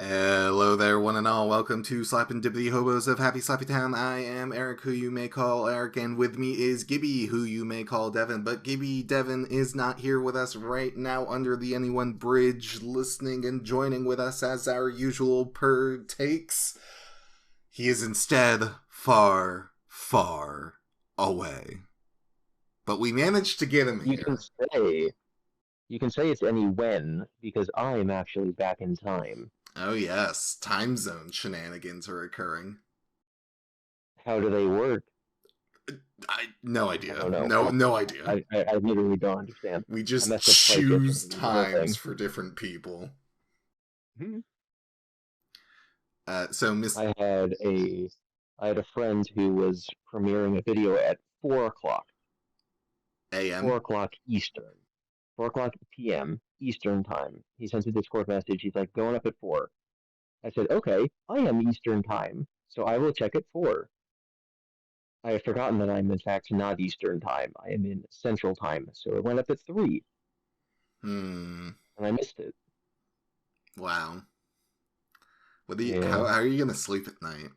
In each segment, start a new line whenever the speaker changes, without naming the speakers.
Hello there, one and all. Welcome to Slapendipity Hobos of Happy Slappy Town. I am Eric, who you may call Eric, and with me is Gibby, who you may call Devon. But Devon is not here with us right now under the Anyone Bridge, listening and joining with us as our usual per takes. He is instead far, far away. But we managed to get him
You
here.
can say you can say it's any when because I'm actually back in time.
Oh yes, time zone shenanigans are occurring.
How do they work?
No
I
idea.
don't know.
No idea.
I literally don't understand.
We
I
just
messed up twice
choose
yesterday with the whole
times
thing.
for different people.
Mhm.
So Miss
I had a I had a friend who was premiering a video at 4 o'clock,
AM.
4 o'clock Eastern, 4 o'clock p.m. Eastern time. He sent a Discord message. He's like, going up at 4. I said, okay, I am Eastern time, so I will check at 4. I have forgotten that I'm in fact not Eastern time. I am in Central time, so it went up at 3,
Hmm.
and I missed it.
Wow. What do you? How
Yeah.
are you gonna sleep at night?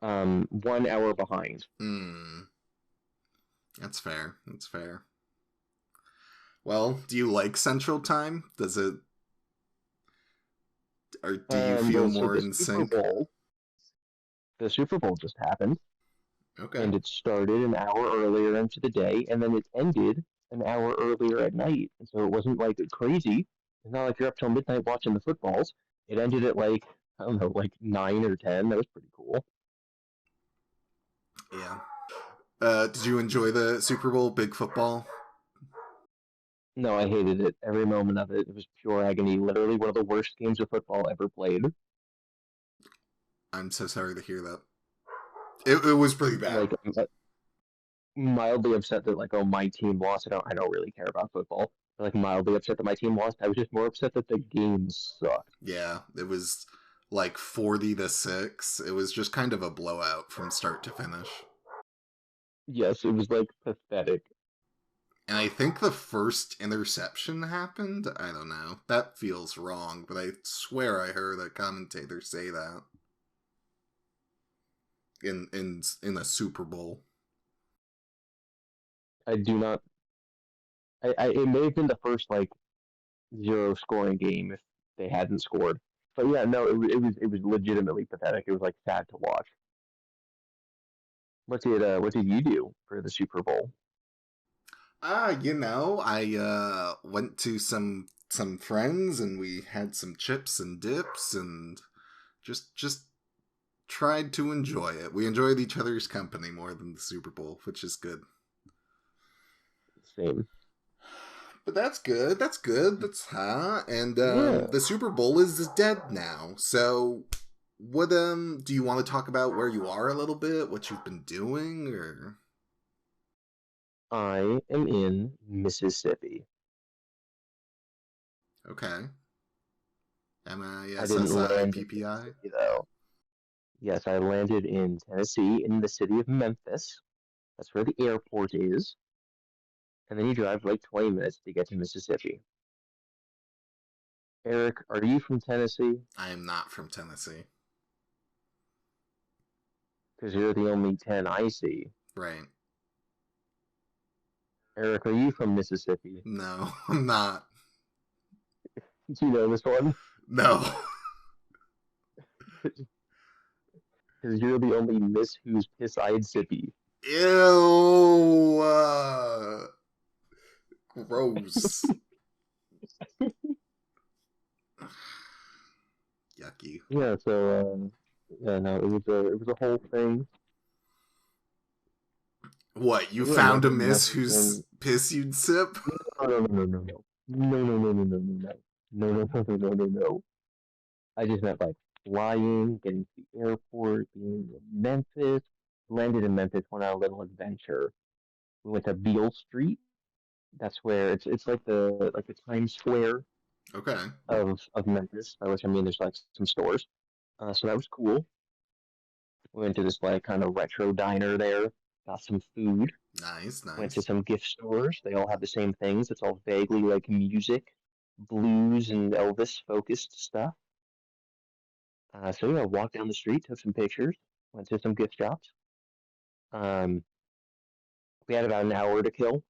1 hour behind.
Hmm. That's fair. That's fair. Well, do you like Central Time? Does it? Or do you feel
Well, so
more in sync?
The Super Bowl just happened,
Okay.
and it started an hour earlier into the day, and then it ended an hour earlier at night. And so it wasn't like crazy. It's not like you're up till midnight watching the footballs. It ended at like, I don't know, like 9 or 10. That was pretty cool.
Yeah. Did you enjoy the Super Bowl? Big football.
No, I hated it. Every moment of it. It was pure agony. Literally one of the worst games of football ever played.
I'm so sorry to hear that. It was pretty bad.
Like mildly upset that like, oh, my team lost. I don't really care about football. Like mildly upset that my team lost. I was just more upset that the game sucked.
Yeah, it was like 40-6. It was just kind of a blowout from start to finish.
Yes, it was like pathetic.
And I think the first interception happened. I don't know. That feels wrong, but I swear I heard a commentator say that in a Super Bowl.
I do not. It may have been the first like zero scoring game if they hadn't scored. But yeah, no, it was legitimately pathetic. It was like sad to watch. What did you do for the Super Bowl?
I went to some friends and we had some chips and dips and just tried to enjoy it. We enjoyed each other's company more than the Super Bowl, which is good.
Same.
But that's good. That's good. That's and
Yeah.
the Super Bowl is dead now. So what do you want to talk about where you are a little bit, what you've been doing, or
I am in Mississippi.
okay.
I didn't land in
MISSIPPI?
Mississippi though. Yes, I landed in Tennessee in the city of Memphis. That's where the airport is. And then you drive like 20 minutes to get to Mississippi. Eric, are you from Tennessee?
I am not from Tennessee.
Because you're the only 10 I see.
Right.
Eric, are you from Mississippi?
No, I'm not.
Do you know this one?
No.
Because you're the only Miss who's piss-eyed sippy.
Ew. Gross. Yucky.
Yeah, so yeah, no, it was a whole thing.
What, you
But yeah, no,
found a
then
miss
that's
whose
when
piss you'd sip?
no, no, no, no, no, no, no, no, no, no, no, no, no, no, no, no, no, no, no. I just meant like flying, getting to the airport, being in Memphis. Landed in Memphis, went on a little adventure. We went to Beale Street. That's where it's like the Times Square
Okay.
of Memphis, by which I mean there's like some stores. So that was cool. We went to this like kind of retro diner there, got some food,
Nice,
went to
nice.
some gift stores. They all have the same things. It's all vaguely like music. blues and Elvis focused stuff. So yeah, walked down the street, took some pictures, went to some gift shops. Um, we had about an hour to kill,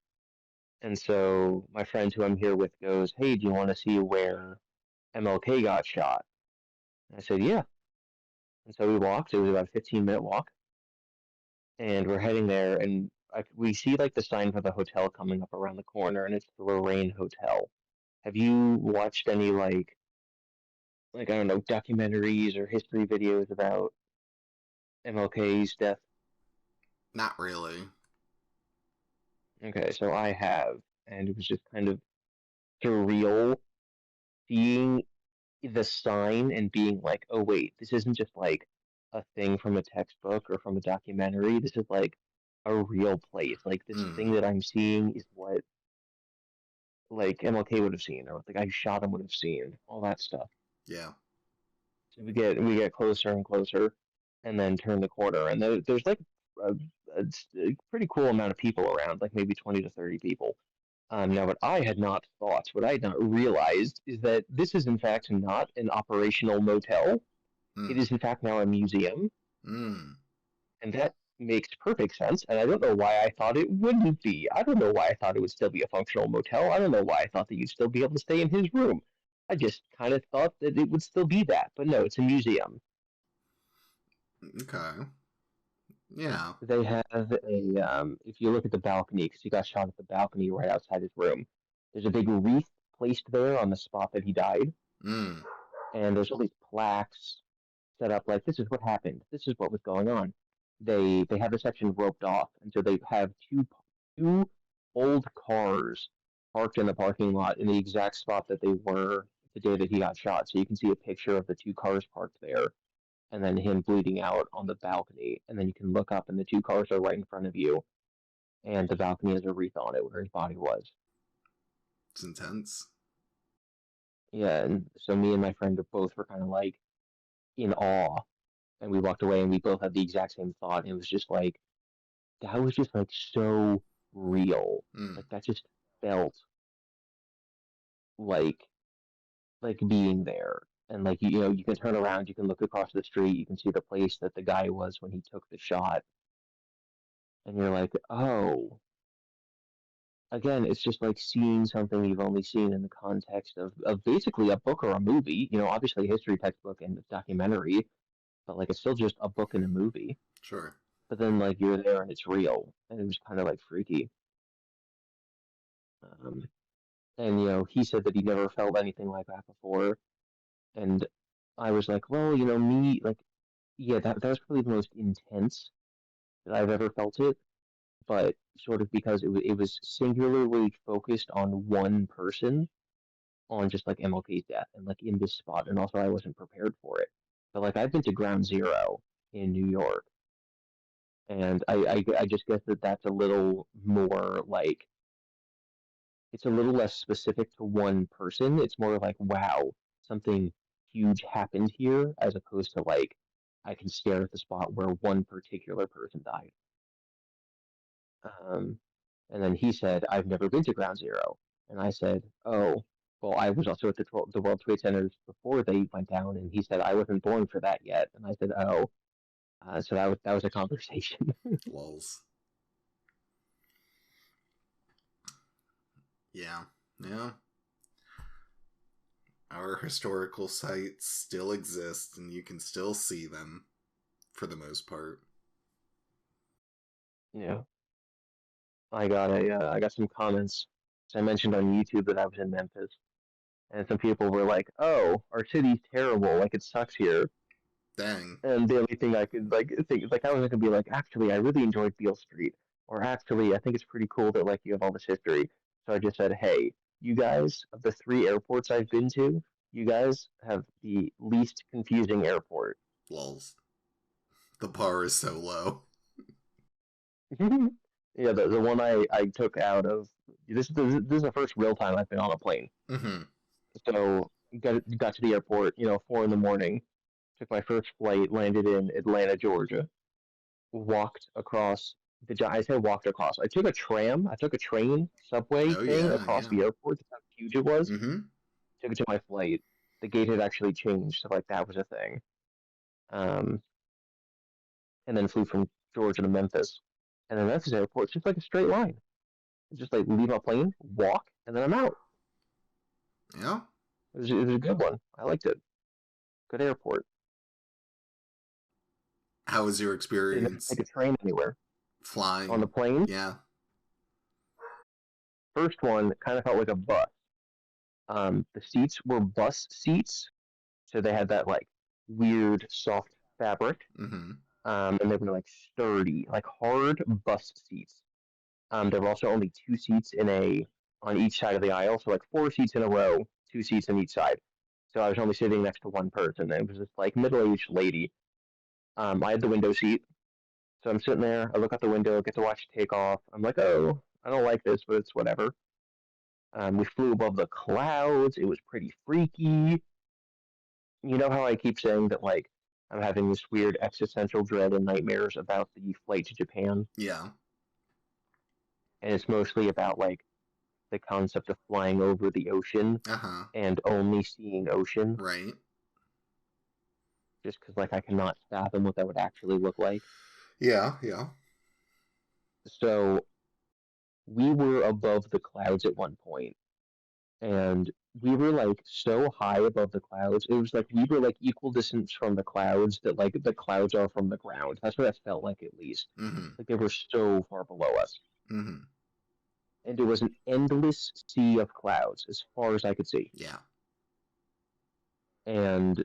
and so my friend who I'm here with goes, "Hey, do you want to see where MLK got shot?" And I said, "Yeah." And so we walked. It was about a 15-minute walk, and we're heading there, and we see like the sign for the hotel coming up around the corner, and it's the Lorraine Hotel. Have you watched any like I don't know documentaries or history videos about MLK's death?
Not really.
Okay, so I have, and it was just kind of surreal seeing the sign and being like, oh wait, this isn't just like a thing from a textbook or from a documentary. This is like a real place. Like this thing
Hmm.
that I'm seeing is what like MLK would have seen, or what the guy who shot him would have seen. All that stuff.
Yeah.
So we get closer and closer, and then turn the corner, and there's like a, a pretty cool amount of people around, like maybe 20 to 30 people. Now, what I had not thought, what I had not realized, is that this is in fact not an operational motel. It
Hmm.
is in fact now a museum,
Hmm.
and that makes perfect sense. And I don't know why I thought it wouldn't be. I don't know why I thought it would still be a functional motel. I don't know why I thought that you'd still be able to stay in his room. I just kind of thought that it would still be that, but no, it's a museum.
Okay. Yeah.
They have if you look at the balcony, because he got shot at the balcony right outside his room, there's a big wreath placed there on the spot that he died,
Hmm.
and there's all these plaques set up like this is what happened, this is what was going on. They have the section roped off, and so they have two old cars parked in the parking lot in the exact spot that they were the day that he got shot. So you can see a picture of the two cars parked there, and then him bleeding out on the balcony, and then you can look up, and the two cars are right in front of you, and the balcony has a wreath on it where his body was.
It's intense.
Yeah, and so me and my friend both were kind of like in awe, and we walked away, and we both had the exact same thought. And it was just like that was just like so real.
Hmm.
Like that just felt like being there. And like you can turn around, you can look across the street, you can see the place that the guy was when he took the shot, and you're like, oh, again, it's just like seeing something you've only seen in the context of basically a book or a movie. Obviously a history textbook and a documentary, but like it's still just a book and a movie.
Sure.
But then like you're there and it's real, and it was kind of like freaky. Um, and he said that he never felt anything like that before, and I was like, well, me, like, yeah, that was probably the most intense that I've ever felt it, but sort of because it was singularly focused on one person, on just like MLK's death and like in this spot, and also I wasn't prepared for it. But like I've been to Ground Zero in New York, and I just guess that that's a little more like it's a little less specific to one person. It's more like wow, something huge happened here, as opposed to like I can stare at the spot where one particular person died. Um, and then he said, I've never been to Ground Zero. And I said, oh, well, I was also at the World Trade Centers before they went down. And he said, I wasn't born for that yet. And I said, oh. So that was a conversation.
Lulls. Yeah. Yeah. Our historical sites still exist and you can still see them for the most part.
Yeah. I got some comments. So I mentioned on YouTube that I was in Memphis. And some people were like, oh, our city's terrible. Like, it sucks here.
Dang.
And the only thing I could like think like I was gonna be like, actually, I really enjoyed Beale Street, or actually, I think it's pretty cool that like you have all this history. So I just said, hey, you guys, of the three airports I've been to, you guys have the least confusing airport.
Lulls. The bar is so low.
Yeah, the one I took out of this is the first real time I've been on a plane.
Mm-hmm.
So got to the airport, 4 in the morning, took my first flight, landed in Atlanta, Georgia, walked across I said walked across. I took a tram. I took a train subway
Oh
thing
yeah,
across
yeah.
the airport. That's how huge it was.
Mm-hmm.
took it to my flight. The gate had actually changed, so like that was a thing. Um, and then flew from Georgia to Memphis. And then Memphis airport, just like a straight line. Just like leave my plane, walk, and then I'm out.
Yeah.
It was a good one. I liked it. Good airport.
How was your
Didn't have to
experience
take a train anywhere. On the
flying?
plane,
Yeah.
first one kind of felt like a bus. The seats were bus seats, so they had that like weird soft fabric,
Mm-hmm.
and they were like sturdy, like hard bus seats. There were also only two seats in a on each side of the aisle, so like four seats in a row, two seats on each side. So I was only sitting next to one person. And it was this like middle-aged lady. I had the window seat, so I'm sitting there. I look out the window, get to watch takeoff. I'm like, oh, I don't like this, but it's whatever. We flew above the clouds. It was pretty freaky. You know how I keep saying that like I'm having this weird existential dread and nightmares about the flight to Japan,
Yeah.
and it's mostly about like the concept of flying over the ocean
Uh-huh.
and only seeing ocean,
Right.
just because like I cannot fathom what that would actually look like.
Yeah, yeah.
So we were above the clouds at one point, and we were like so high above the clouds. It was like we were like equal distance from the clouds that like the clouds are from the ground. That's what it felt like at least.
Mm-hmm.
Like they were so far below us.
Mm-hmm.
And it was an endless sea of clouds as far as I could see.
Yeah.
And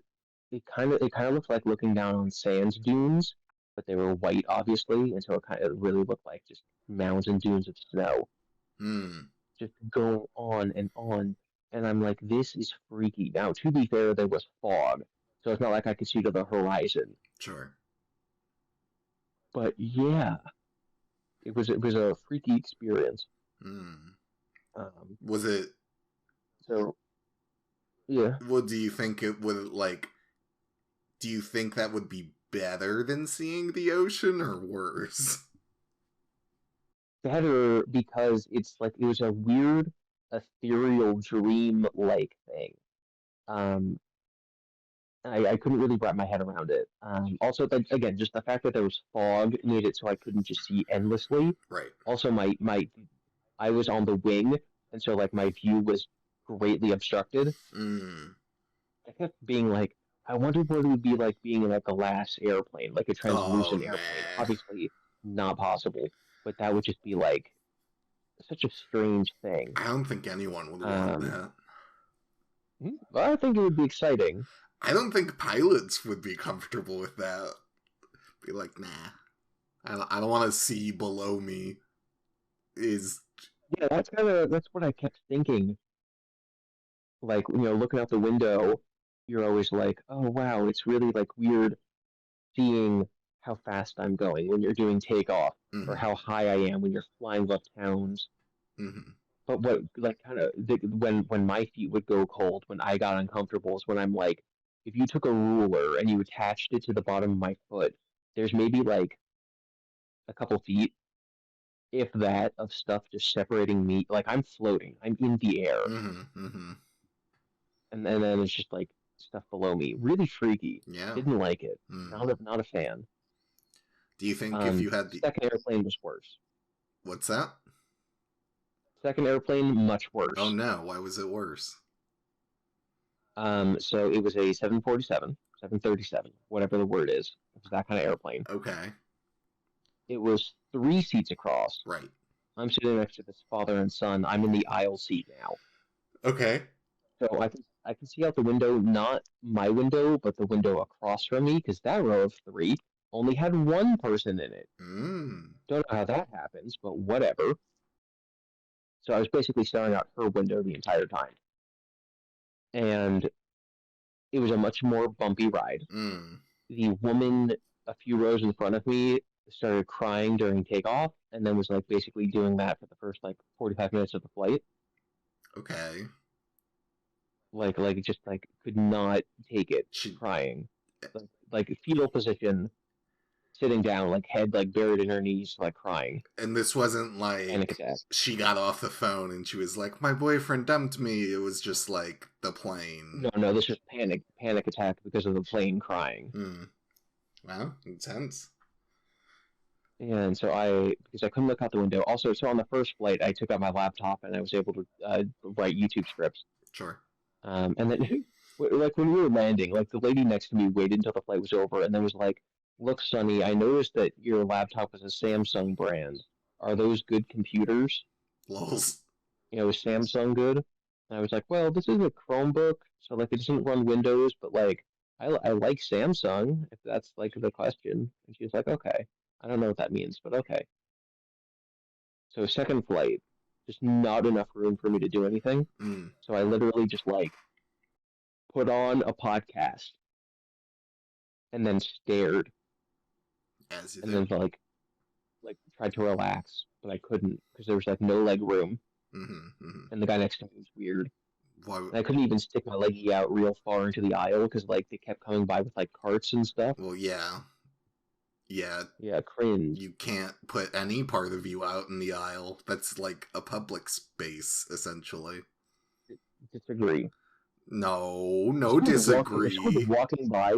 it kind of looked like looking down on sand dunes, but they were white obviously, and so it really looked like just mounds and dunes of snow,
Mm.
just going on and on. And I'm like, this is freaky. Now, to be fair, there was fog, so it's not like I could see to the horizon.
Sure.
But yeah, it was a freaky experience.
Mm.
Um,
Was it
so yeah,
what do you think it would like do you think that would be better than seeing the ocean or worse?
better because it's like it was a weird ethereal dream like thing. Um, I couldn't really wrap my head around it. Also, like, again, just the fact that there was fog made it so I couldn't just see endlessly.
Right.
Also, my I was on the wing, and so like my view was greatly obstructed.
Mm.
I kept being like, I wonder what it would be like being in like a glass airplane, like a
Oh
translucent airplane.
nah.
Obviously, not possible, but that would just be like such a strange thing.
I don't think anyone would want
Um,
that.
I think it would be exciting.
I don't think pilots would be comfortable with that. Be like, nah. I don't want to see below me. Is
Yeah, that's what I kept thinking. Like, looking out the window, you're always like, oh wow, it's really like weird seeing how fast I'm going when you're doing takeoff, or
mm-hmm,
how high I am when you're flying above towns.
mm-hmm,
But what like kind of when my feet would go cold, when I got uncomfortable, is when I'm like, if you took a ruler and you attached it to the bottom of my foot, there's maybe like a couple feet, if that, of stuff just separating me. Like I'm floating, I'm in the air,
mm-hmm, mm-hmm.
and then it's just like stuff below me. Really freaky.
Yeah.
Didn't like it.
Mm.
Not a fan.
Do you think if you had the
Second airplane was worse.
what's that?
Second airplane much
Oh
worse.
no, why was it worse?
So it was a 747, 737, whatever the word is. It was that kind of airplane.
Okay.
It was three seats across.
Right.
I'm sitting next to this father and son. I'm in the aisle seat now,
Okay.
so I can see out the window, not my window, but the window across from me, because that row of three only had one person in it.
Mm.
Don't know how that happens, but whatever. So I was basically staring out her window the entire time, and it was a much more bumpy ride.
Mm.
The woman a few rows in front of me started crying during takeoff, and then was like basically doing that for the first like 45 minutes of the flight.
Okay.
Like just like could not take it,
She
crying, like fetal position, sitting down, like head like buried in her knees, like crying,
And this wasn't
panic
like
attack.
she got off the phone and she was like, "My boyfriend dumped me." It was just like the plane.
No, this was panic attack because of the plane crying.
Hmm. Wow, intense.
And so because I couldn't look out the window. Also, so on the first flight, I took out my laptop and I was able to write YouTube scripts.
Sure.
And then, like when we were landing, like the lady next to me waited until the flight was over and then was like, "Look, Sonny, I noticed that your laptop is a Samsung brand. Are those good computers?
Lols.
Is Samsung good?" And I was like, "Well, this is a Chromebook, so like it doesn't run Windows, but like I like Samsung, if that's like the question." And she was like, "Okay." I don't know what that means, but okay. So second flight, just not enough room for me to do anything.
Mm.
So I literally just like put on a podcast and then stared
As you
and
do.
then like tried to relax, but I couldn't because there was like no leg room
Mm-hmm. Mm-hmm.
and the guy next to me was weird.
Why?
And I couldn't even stick my leggy out real far into the aisle because like they kept coming by with like carts and stuff.
Well, yeah, yeah.
Yeah, cringe.
You can't put any part of you out in the aisle. That's like a public space, essentially.
Disagree.
No, no
If someone's
disagree.
walking by,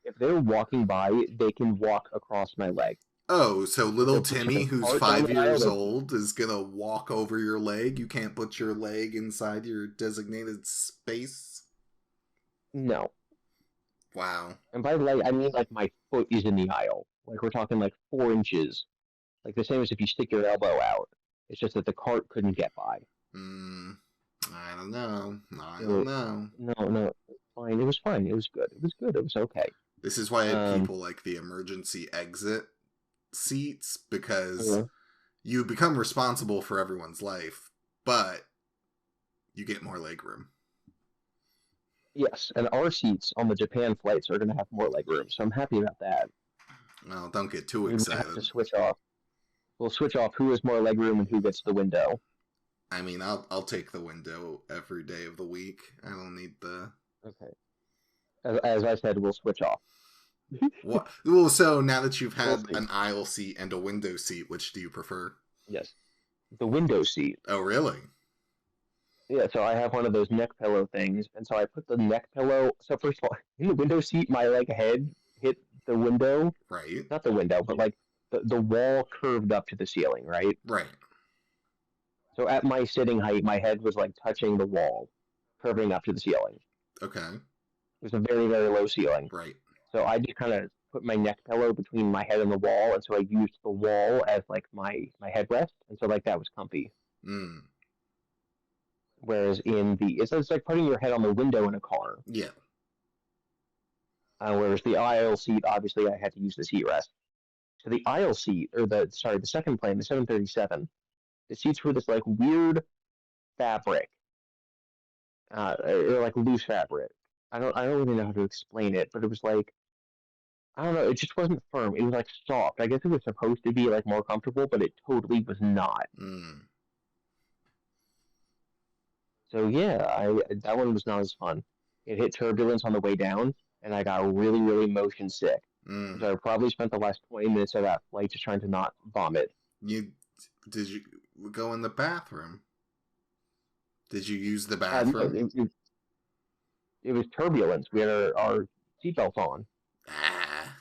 if they're walking by, they can walk across my leg.
Oh, so
If
little
they're pushing
Timmy,
a
who's
cart down
5
the aisle,
years
they
old, is gonna walk over your leg. You can't put your leg inside your designated space.
no.
Wow.
And by leg, I mean like my foot is in the aisle. Like we're talking like 4 inches. Like the same as if you stick your elbow out. It's just that the cart couldn't get by.
Hmm. I don't know. I don't
So
know.
no, fine. It was fine. It was good. It was good. It was okay.
This is why I have
Um,
people like the emergency exit seats because
yeah.
you become responsible for everyone's life, but you get more leg room.
Yes, and our seats on the Japan flights are going to have more leg room, so I'm happy about that.
Well, don't get too
We might have to
excited.
switch off. We'll switch off who has more leg room and who gets the window.
I mean, I'll take the window every day of the week. I don't need the
Okay. As I said, we'll switch off.
what. Well, so now that you've
We'll
had
see.
an aisle seat and a window seat, which do you prefer?
Yes. The window seat.
Oh, really?
Yeah, so I have one of those neck pillow things, and so I put the neck pillow. So first of all, in the window seat, my like head hit the window,
Right.
not the window, but like the wall curved up to the ceiling, right?
Right.
So at my sitting height, my head was like touching the wall, curving up to the ceiling.
Okay.
It was a very, very low ceiling.
Right.
So I just kind of put my neck pillow between my head and the wall, and so I used the wall as like my headrest, and so like that was comfy.
Mm.
Whereas in the it's like putting your head on the window in a car.
Yeah.
Whereas the aisle seat, obviously, I had to use the seat rest. So the aisle seat, or the second plane, the 737, the seats were this like weird fabric, or like loose fabric. I don't really know how to explain it, but it was like I don't know, it just wasn't firm. It was like soft. I guess it was supposed to be like more comfortable, but it totally was not.
Mm.
So yeah, I that one was not as fun. It hit turbulence on the way down, and I got really, really motion sick. And
Mm.
so I probably spent the last 20 minutes of that flight just trying to not vomit.
You did you go in the bathroom? Did you use the
No,
bathroom?
it was turbulence. We had our seatbelts on.
Ah.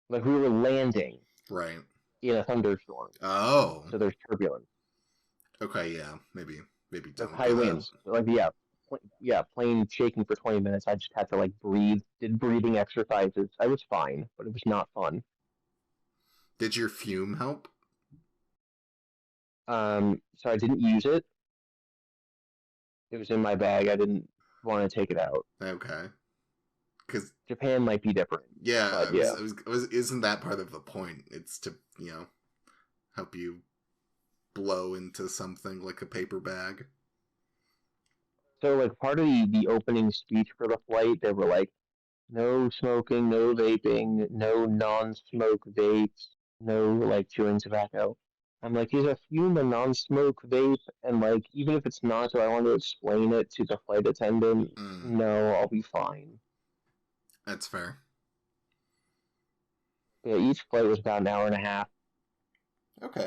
Like we were landing
Right.
in a thunderstorm.
Oh.
So there's turbulence.
Okay. Yeah. Maybe
There's
don't
high
do that.
winds. So, like yeah, plane shaking for 20 minutes. I just had to like breathe, did breathing exercises. I was fine, but it was not fun.
Did your fume help?
So I didn't use it. It was in my bag. I didn't want to take it out.
Okay. Because
Japan might be different,
yeah,
but yeah.
isn't that part of the point? It's to help you blow into something like a paper bag.
So like part of the opening speech for the flight, they were like, no smoking, no vaping, no non-smoke vapes, no like chewing tobacco. I'm like, is a fume a non-smoke vape? And like, even if it's not, do I want to explain it to the flight attendant?
Mm,
No, I'll be fine.
that's fair.
Yeah, each flight was about an hour and a half.
Okay,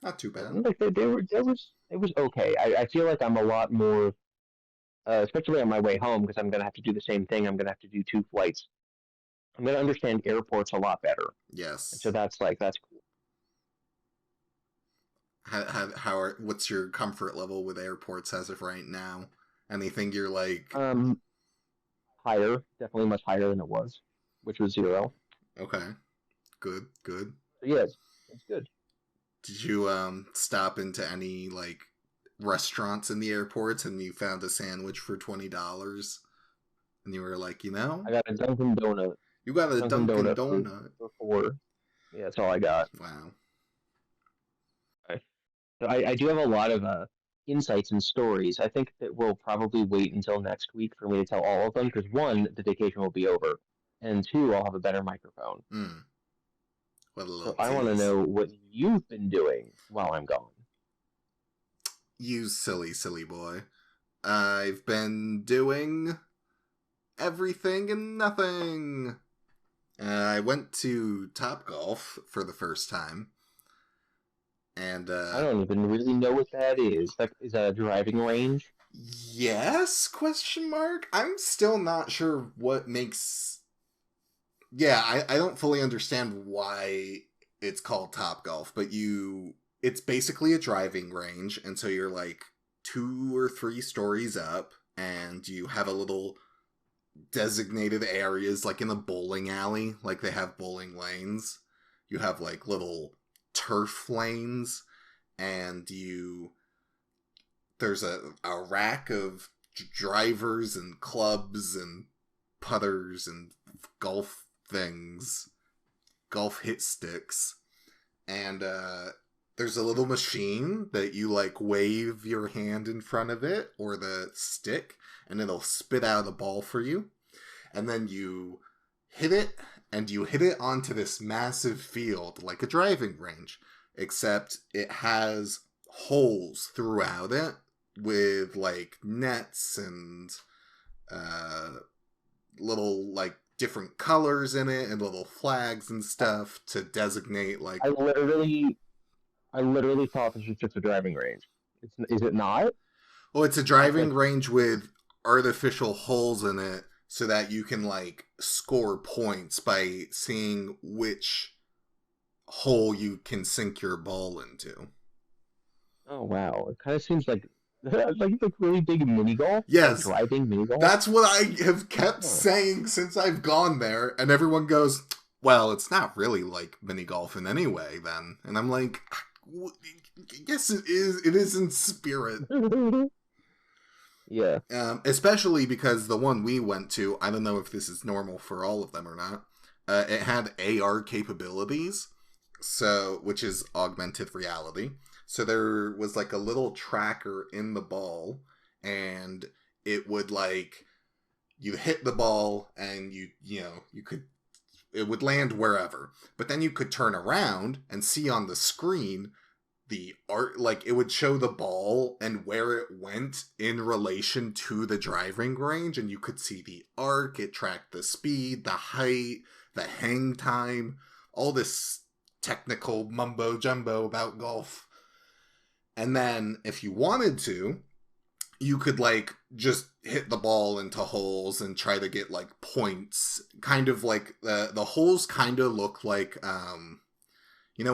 not too bad.
Like they were, it was okay. I feel like I'm a lot more, especially on my way home because I'm gonna have to do the same thing. I'm gonna have to do two flights. I'm gonna understand airports a lot better, and so
Yes.
that's cool.
What's your comfort level with airports as of right now? Anything you're like,
Higher, definitely much higher than it was, which was zero.
okay, good, good.
So yeah, it's good.
Did you stop into any like restaurants in the airports and you found a sandwich for $20 and you were like,
I got a Dunkin' Donut,
you got a
Dunkin'
Dunkin'
Donut
Donut.
for four. Yeah, that's all I got.
Wow.
Okay. So I do have a lot of insights and stories. I think that we'll probably wait until next week for me to tell all of them because one, the vacation will be over, and two, I'll have a better microphone.
Hmm. What a little
So I want to
tease.
know what you've been doing while I'm gone.
You silly, silly boy. I've been doing everything and nothing. I went to Top Golf for the first time, and
I don't even really know what that is. Like, is that a driving range?
yes? Question mark. I'm still not sure what makes. Yeah, I don't fully understand why it's called Top Golf, but it's basically a driving range, and so you're like 2 or 3 stories up, and you have a little designated areas like in a bowling alley, like they have bowling lanes. You have like little turf lanes, and there's a rack of drivers and clubs and putters and golf things, golf hit sticks, and there's a little machine that you like wave your hand in front of it or the stick, and it'll spit out a ball for you, and then you hit it, and you hit it onto this massive field like a driving range, except it has holes throughout it with like nets and uh, little like different colors in it and little flags and stuff to designate like.
I literally, I literally thought this was just a driving range. Is it not?
Well, it's a
That's
driving
like,
range with artificial holes in it so that you can like score points by seeing which hole you can sink your ball into.
oh wow, it kind of seems like like really big mini golf, like
Yes,
driving mini golf.
that's what I have kept
Huh.
saying since I've gone there, and everyone goes, "Well, it's not really like mini golf in any way, then." And I'm like, "Yes, it is. It is in spirit."
Yeah.
Especially because the one we went to, I don't know if this is normal for all of them or not. It had AR capabilities, so which is augmented reality. So there was like a little tracker in the ball, and it would like you hit the ball, and you could it would land wherever, but then you could turn around and see on the screen the art, like it would show the ball and where it went in relation to the driving range, and you could see the arc. It tracked the speed, the height, the hang time, all this technical mumbo jumbo about golf. And then if you wanted to, you could like just hit the ball into holes and try to get like points, kind of like the holes kind of look like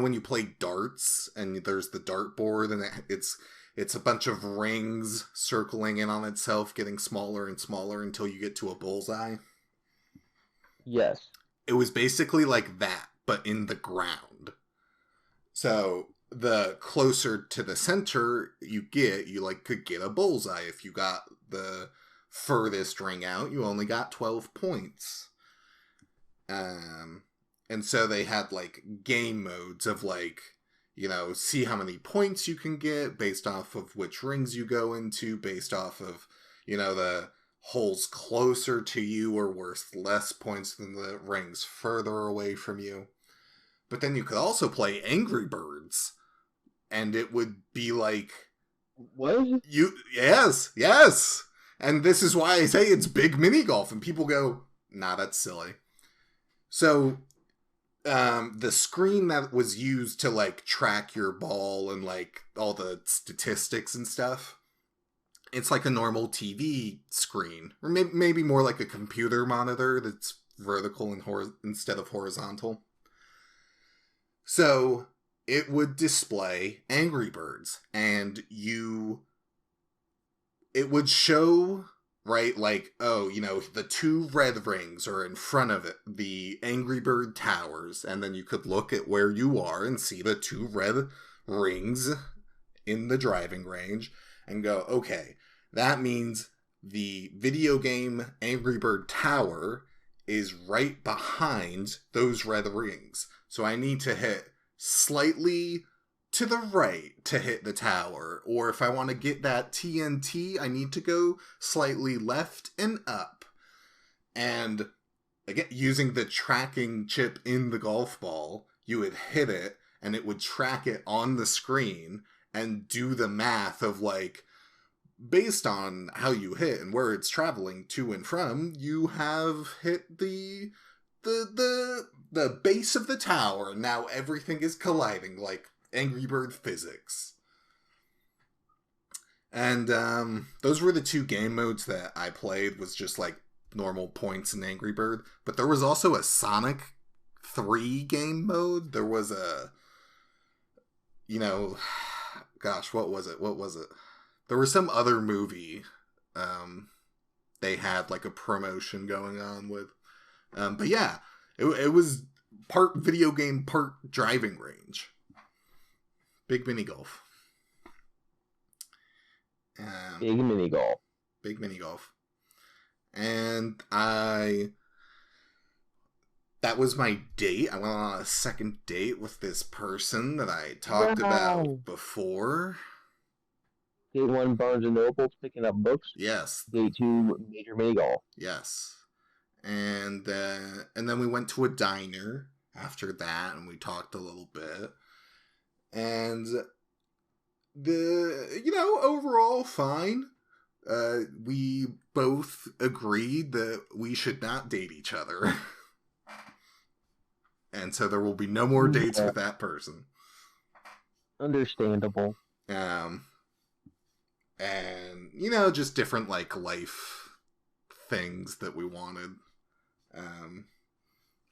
when you play darts and there's the dartboard, and it's a bunch of rings circling in on itself, getting smaller and smaller until you get to a bullseye.
Yes.
It was basically like that, but in the ground. So the closer to the center you get, you like could get a bullseye. If you got the furthest ring out, you only got 12 points. And so they had like game modes of like, see how many points you can get based off of which rings you go into, based off of, the holes closer to you are worth less points than the rings further away from you. But then you could also play Angry Birds, and it would be like,
What?
yes. And this is why I say it's big mini golf, and people go, nah, that's silly. So The screen that was used to like track your ball and like all the statistics and stuff, it's like a normal TV screen, or maybe more like a computer monitor that's vertical and instead of horizontal. So it would display Angry Birds, and it would show, right, like, oh, the two red rings are in front of it, the Angry Bird towers, and then you could look at where you are and see the two red rings in the driving range and go, okay, that means the video game Angry Bird tower is right behind those red rings. So I need to hit slightly to the right to hit the tower. Or if I want to get that TNT, I need to go slightly left and up. And again, using the tracking chip in the golf ball, you would hit it and it would track it on the screen and do the math of like, based on how you hit and where it's traveling to and from, you have hit the base of the tower. Now everything is colliding like Angry Bird physics. And those were the two game modes that I played, was just like normal points in Angry Bird. But there was also a Sonic 3 game mode. There was a, gosh, what was it? There was some other movie they had like a promotion going on with. But yeah, it was part video game, part driving range. Big mini golf.
Big mini golf.
Big mini golf. And that was my date. I went on a second date with this person that I talked about before.
Date 1, Barnes & Noble, picking up books.
Yes.
Date 2, major mini golf.
Yes. And then we went to a diner after that, and we talked a little bit. And overall fine. We both agreed that we should not date each other. And so there will be no more dates with that person.
Understandable.
And, just different, like, life things that we wanted.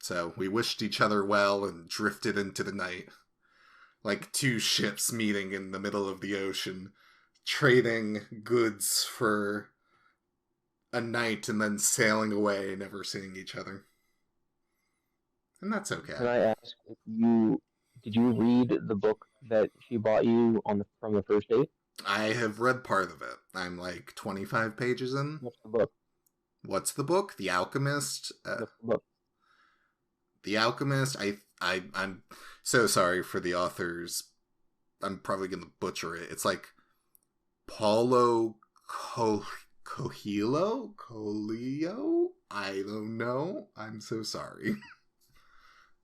So we wished each other well and drifted into the night. Like two ships meeting in the middle of the ocean, trading goods for a night and then sailing away, never seeing each other. And that's okay.
Can I ask, did you read the book that she bought you from the first date?
I have read part of it. I'm like 25 pages in.
What's the book?
What's the book? The Alchemist?
What's the book?
The Alchemist, I'm so sorry for the authors. I'm probably going to butcher it. It's like Paulo Coelho? I don't know. I'm so sorry.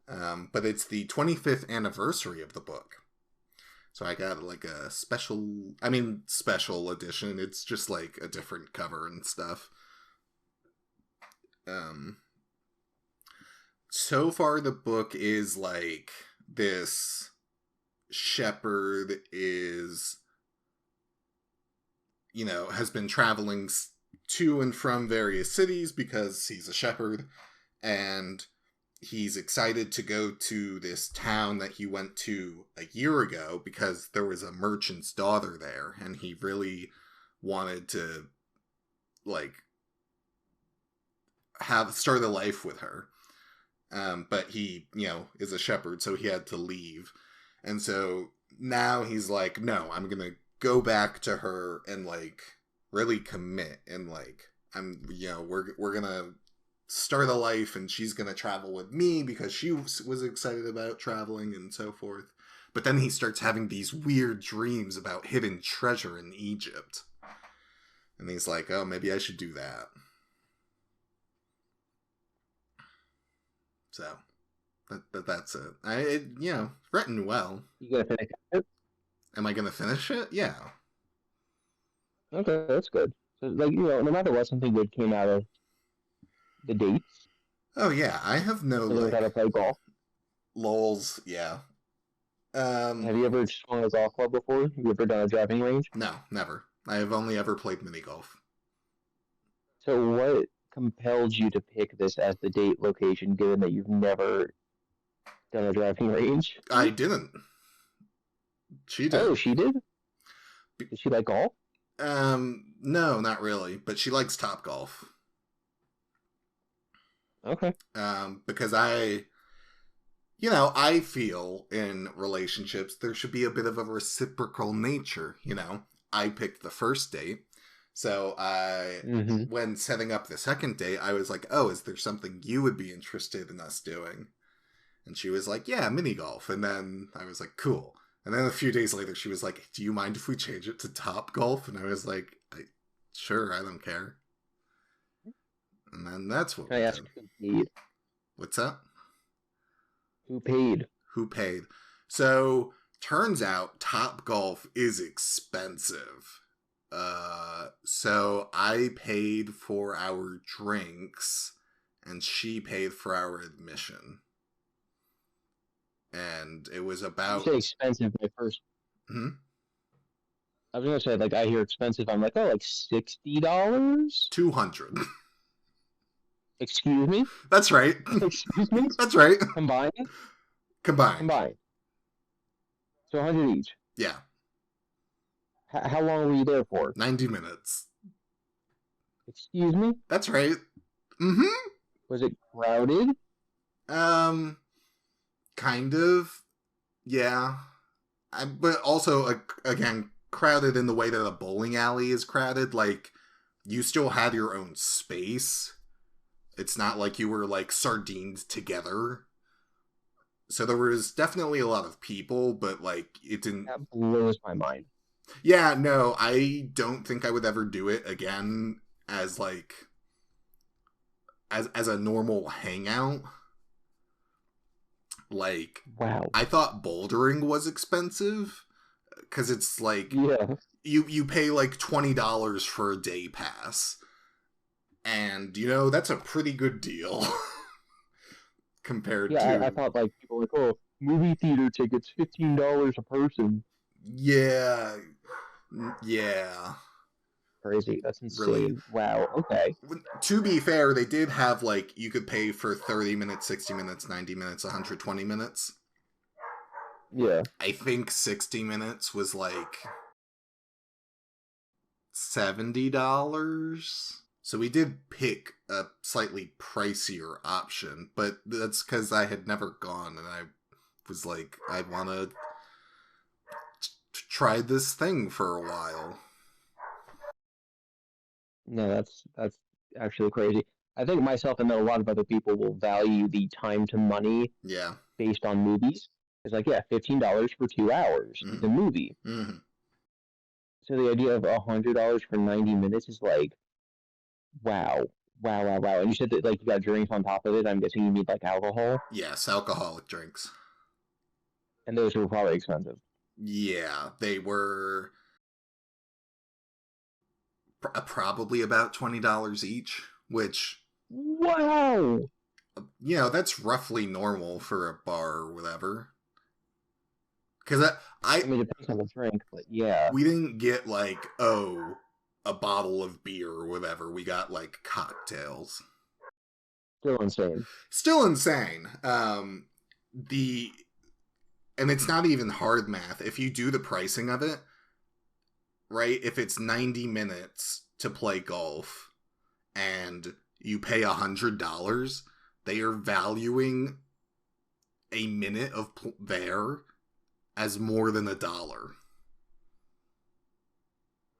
But it's the 25th anniversary of the book. So I got like a special edition. It's just like a different cover and stuff. So far the book is like this shepherd is, has been traveling to and from various cities because he's a shepherd, and he's excited to go to this town that he went to a year ago because there was a merchant's daughter there, and he really wanted to like start a life with her. But he, is a shepherd, so he had to leave. And so now he's like, no, I'm going to go back to her and like really commit, and like, we're going to start a life, and she's going to travel with me because she was excited about traveling and so forth. But then he starts having these weird dreams about hidden treasure in Egypt. And he's like, oh, maybe I should do that. So that's it. Written well.
You gonna finish it?
Am I gonna finish it? Yeah.
Okay, that's good. So, like, no matter what, something good came out of the dates.
Oh yeah, I have no
learned how to play golf.
Lols, yeah.
Have you ever swung a golf club before? Have you ever done a driving range?
No, never. I have only ever played mini golf.
So what compelled you to pick this as the date location, given that you've never done a driving range?
I didn't. She
Oh,
did.
she did? Did she like golf?
No, not really. But she likes Top Golf.
Okay.
Because I feel in relationships there should be a bit of a reciprocal nature. I picked the first date, so
Mm-hmm.
when setting up the second date, I was like, "Oh, is there something you would be interested in us doing?" And she was like, "Yeah, mini golf." And then I was like, "Cool." And then a few days later, she was like, "Do you mind if we change it to Top Golf?" And I was like, "Sure, I don't care." And then that's what
Can I
we
ask
did.
who paid?
What's that?
Who paid?
Who paid? So turns out Top Golf is expensive. So I paid for our drinks and she paid for our admission. And it was
You
about
say expensive. My first,
hmm,
I was gonna say like I hear expensive. I'm like, oh, like $60.
200.
Excuse me.
That's right.
Excuse me.
That's right.
Combined.
Combined.
Combined. So 100 each.
Yeah.
How long were you there for?
90 minutes.
Excuse me.
That's right. Mm-hmm.
Was it crowded?
Um, kind of. Yeah. But also, again, crowded in the way that a bowling alley is crowded. Like, you still had your own space. It's not like you were, like, sardined together. So there was definitely a lot of people, but, like, it didn't...
That blows my mind.
Yeah, no, I don't think I would ever do it again as, like, as a normal hangout. Like,
Wow.
I thought bouldering was expensive because it's like
Yeah.
you pay like $20 for a day pass, and that's a pretty good deal compared
Yeah, I
to
thought like people like, oh, movie theater tickets, $15 a person.
yeah, yeah,
Crazy. That's
really.
insane. Wow. Okay.
To be fair, they did have like you could pay for 30 minutes, 60 minutes, 90 minutes, 120 minutes.
Yeah.
I think 60 minutes was like $70. So we did pick a slightly pricier option, but that's because I had never gone and I was like, I want to try this thing for a while.
No, that's actually crazy. I think myself and then a lot of other people will value the time to money
Yeah.
based on movies. It's like, yeah, $15 for 2 hours. It's a
Mm-hmm.
movie.
Mm-hmm.
So the idea of $100 for 90 minutes is like, wow, wow, wow, wow. And you said that like you got drinks on top of it. I'm guessing you need like alcohol,
Yes, alcoholic drinks.
and those were probably expensive.
Yeah, they were probably about $20 each, which,
Wow.
that's roughly normal for a bar or whatever. Because
I mean, it depends on the drink, but yeah,
we didn't get like a bottle of beer or whatever. We got like cocktails.
still insane.
Still insane. The and it's not even hard math. If you do the pricing of it, right? If it's 90 minutes to play golf and you pay $100, they are valuing a minute of there as more than $1.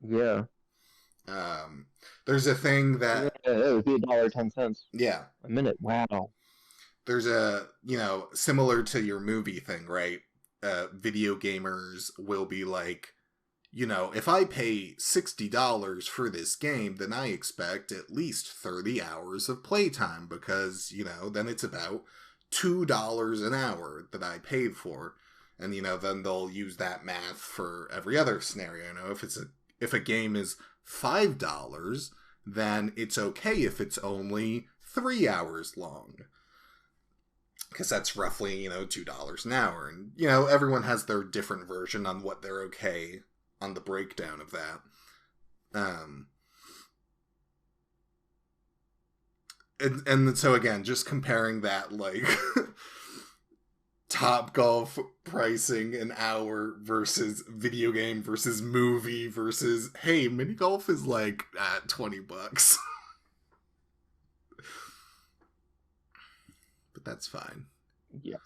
Yeah.
There's a thing
Yeah,
that
it would be $1.10
yeah,
a minute. Wow.
there's a similar to your movie thing, right? Video gamers will be like, if I pay $60 for this game, then I expect at least 30 hours of playtime because then it's about $2 an hour that I paid for. And then they'll use that math for every other scenario. If a game is $5, then it's okay if it's only 3 hours long. because that's roughly, $2 an hour. And, everyone has their different version on what they're okay on the breakdown of that. And so again, just comparing that, like, Top Golf pricing an hour versus video game versus movie versus, hey, mini golf is like $20. But that's fine.
Yeah.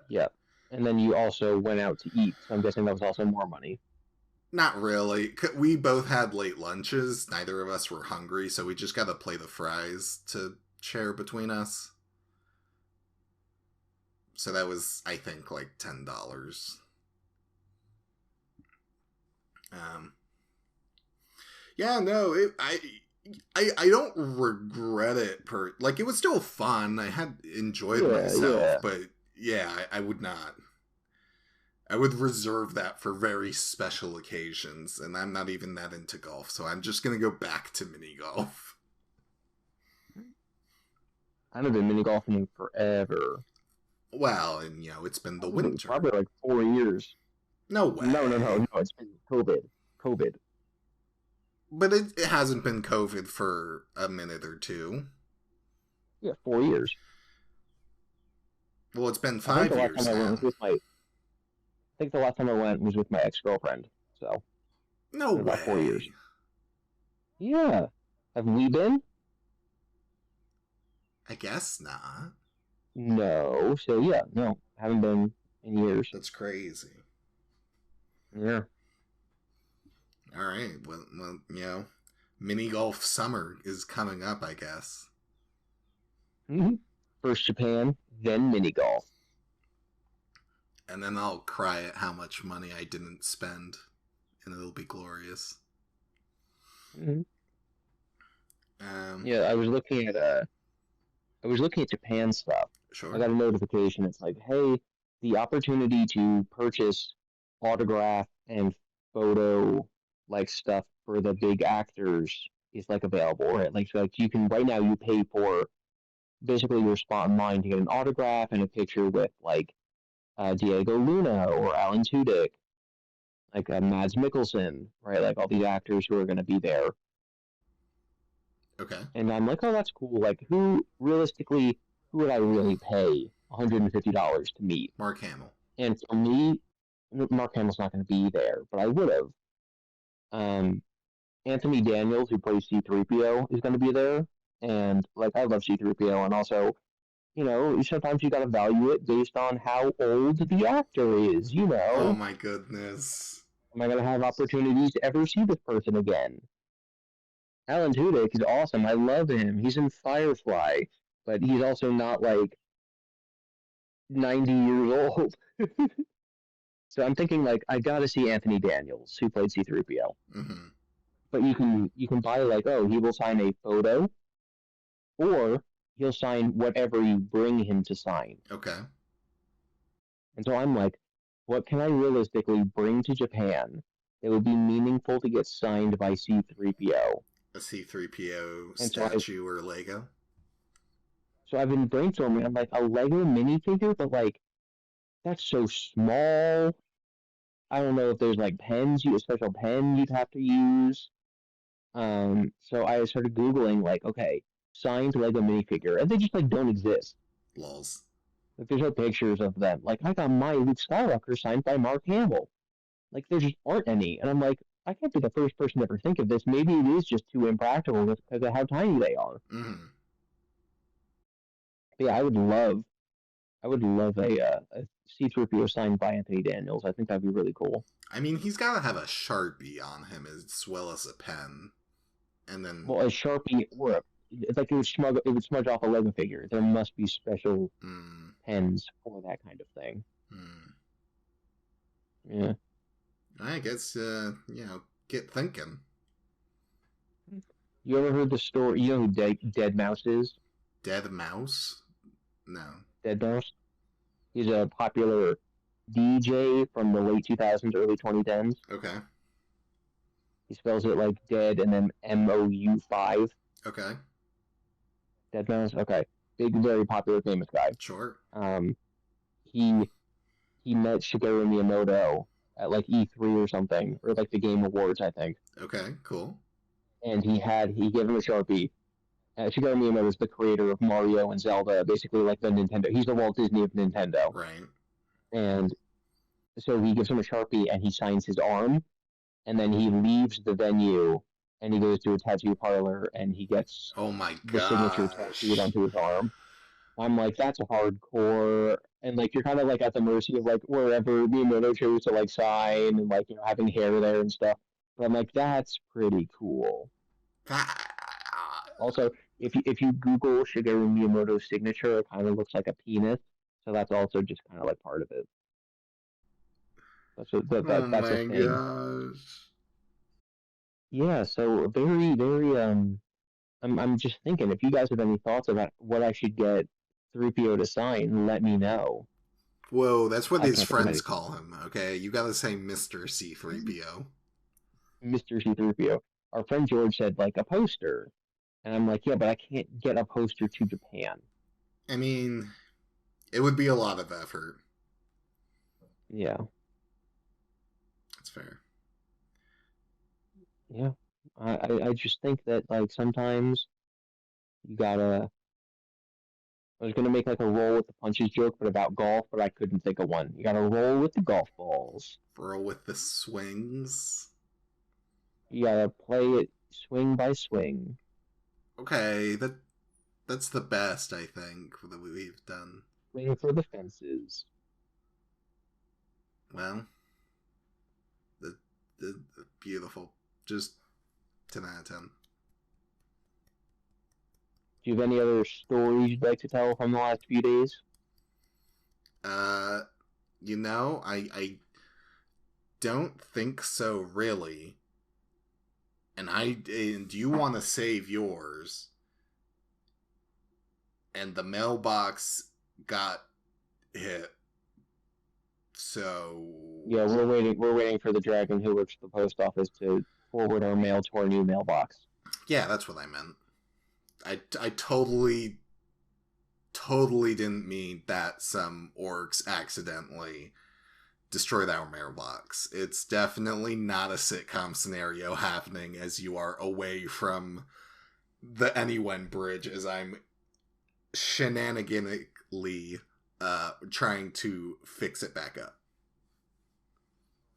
Yeah. And then you also went out to eat, so I'm guessing that was also more money.
Not really. We both had late lunches. Neither of us were hungry, so we just got to play the fries to share between us. So that was, I think, like $10. Yeah, no, I don't regret it. It was still fun. I had enjoyed myself, but yeah, I would not. I would reserve that for very special occasions, and I'm not even that into golf, so I'm just gonna go back to mini golf.
I haven't been mini golfing in forever.
Well, and it's been the winter.
Probably like 4 years.
No way.
No. It's been COVID.
But it hasn't been COVID for a minute or two.
Yeah, 4 years.
Well, it's been 5 years now.
I think the last time I went was with my ex-girlfriend. So.
No way.
About 4 years. Yeah. Have we been?
I guess not.
No. So yeah, no, haven't been in years.
That's crazy.
Yeah.
All right. Well, mini golf summer is coming up, I guess.
Mm-hmm. First Japan, then mini golf.
And then I'll cry at how much money I didn't spend, and it'll be glorious.
Mm-hmm. Yeah, I was looking at Japan stuff.
Sure.
I got a notification. It's like, hey, the opportunity to purchase autograph and photo like stuff for the big actors is like available, right? Like, so, like you can right now you pay for basically your spot in line to get an autograph and a picture with like Diego Luna or Alan Tudyk, like Mads Mikkelsen, right? Like all these actors who are going to be there.
Okay.
And I'm like, oh, that's cool. Like, who would I really pay $150 to meet?
Mark Hamill.
And for me, Mark Hamill's not going to be there, but I would have. Anthony Daniels, who plays C-3PO, is going to be there. And, like, I love C-3PO. And also, sometimes you got to value it based on how old the actor is,
Oh, my goodness.
Am I going to have opportunities to ever see this person again? Alan Tudyk is awesome. I love him. He's in Firefly, but he's also not, like, 90 years old. So I'm thinking, like, I got to see Anthony Daniels, who played C-3PO.
Mm-hmm.
But you can buy, like, oh, he will sign a photo, or he'll sign whatever you bring him to sign.
Okay.
And so I'm like, what can I realistically bring to Japan that would be meaningful to get signed by C-3PO?
A C-3PO statue or Lego?
So I've been brainstorming. I'm like, a Lego minifigure, but like, that's so small. I don't know if there's like a special pen you'd have to use. So I started Googling like, okay, signed Lego minifigure, and they just like don't exist.
Lols.
Like there's no pictures of them. Like I got my Luke Skywalker signed by Mark Hamill. Like there just aren't any, and I'm like, I can't be the first person to ever think of this. Maybe it is just too impractical because of how tiny they are.
Mm-hmm.
But yeah, I would love a C-3PO signed by Anthony Daniels. I think that'd be really cool.
I mean, he's got to have a Sharpie on him as well as a pen, and then
a Sharpie or it's like it would smudge off a Lego figure. There must be special pens for that kind of thing. Yeah.
I guess get thinking.
You ever heard the story? You know who Dead Mouse is?
Dead Mouse? No.
Dead Mouse? He's a popular DJ from the late 2000s, early 2010s.
Okay.
He spells it like dead and then MOU5.
Okay.
Dead Mouse? Okay. big, very popular, famous guy.
Sure.
Um, he he met Shigeru Miyamoto at like E3 or something, or like the Game Awards, I think.
Okay, cool.
And he gave him a Sharpie. Shigeru Miyamoto is the creator of Mario and Zelda, basically like the Nintendo. He's the Walt Disney of Nintendo.
Right.
And so he gives him a Sharpie and he signs his arm, and then he leaves the venue and he goes to a tattoo parlor and he gets
Oh my
the signature tattooed
gosh.
onto his arm. I'm like, that's hardcore. And like, you're kind of like at the mercy of like wherever Miyamoto chose to like sign and like, having hair there and stuff. But I'm like, that's pretty cool. Also, if you Google Shigeru Miyamoto's signature, it kind of looks like a penis. So that's also just kind of like part of it.
Oh
That's a
my
thing.
gosh.
Yeah. So very. I'm just thinking, if you guys have any thoughts about what I should get 3PO to sign, let me know.
Whoa, that's what
I
his
can't think of
friends
anything.
call him, okay? You gotta say Mr. C3PO.
Mr. C3PO. Our friend George said like a poster, and I'm like, yeah, but I can't get a poster to Japan.
I mean, it would be a lot of effort.
Yeah,
That's fair.
yeah. I just think that like sometimes you gotta. I was gonna make like a roll with the punches joke, but about golf, but I couldn't think of one. You gotta roll with the golf balls.
Bro with the swings.
You gotta play it swing by swing.
Okay, that's the best I think that we've done.
Swing for the fences.
Well, the, the beautiful. Just 10 out of 10.
Do you have any other stories you'd like to tell from the last few days?
Uh, I don't think so really. And you want to save yours, and the mailbox got hit. So
Yeah, we're waiting. We're waiting for the dragon who works at the post office to forward our mail to our new mailbox.
yeah, that's what I meant. I totally didn't mean that some orcs accidentally destroyed our mailbox. It's definitely not a sitcom scenario happening as you are away from the Anyone Bridge as I'm shenaniganly trying to fix it back up.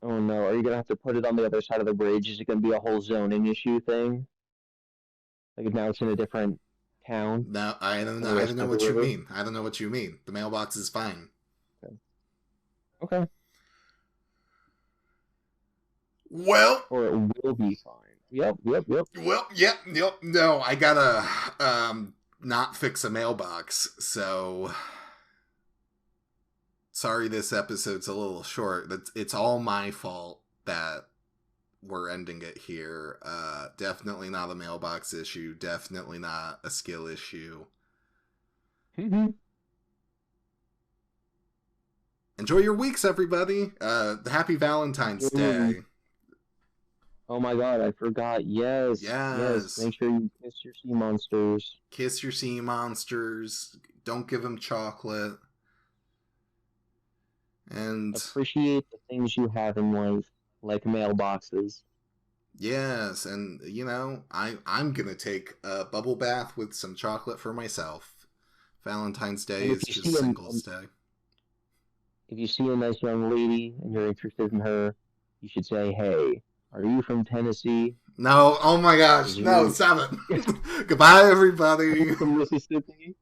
Oh no, are you gonna have to put it on the other side of the bridge? Is it gonna be a whole zoning issue thing? Like now it's in a different town
No, I don't
on
know.
the
I
other
don't
side
know
of the
what you
river?
mean. I don't know what you mean. The mailbox is fine.
Okay. Okay.
Well,
Or it will be fine. Yep, yep, yep.
yep. No, I gotta not fix a mailbox. So sorry, this episode's a little short. It's all my fault that we're ending it here. Definitely not a mailbox issue. Definitely not a skill issue. Enjoy your weeks, everybody. Happy Valentine's
Enjoy your week.
Day.
Oh my god, I forgot. Yes, yes.
Yes.
Make sure you kiss your sea monsters.
Kiss your sea monsters. Don't give them chocolate. And
Appreciate the things you have in life, like mailboxes.
yes, and I'm gonna take a bubble bath with some chocolate for myself. Valentine's Day
And
is just singles day.
if you see a nice young lady and you're interested in her, you should say, "Hey, are you from Tennessee?
No, oh my
Is
gosh, no,
your
stop it. Goodbye,
are
everybody.
you from Mississippi?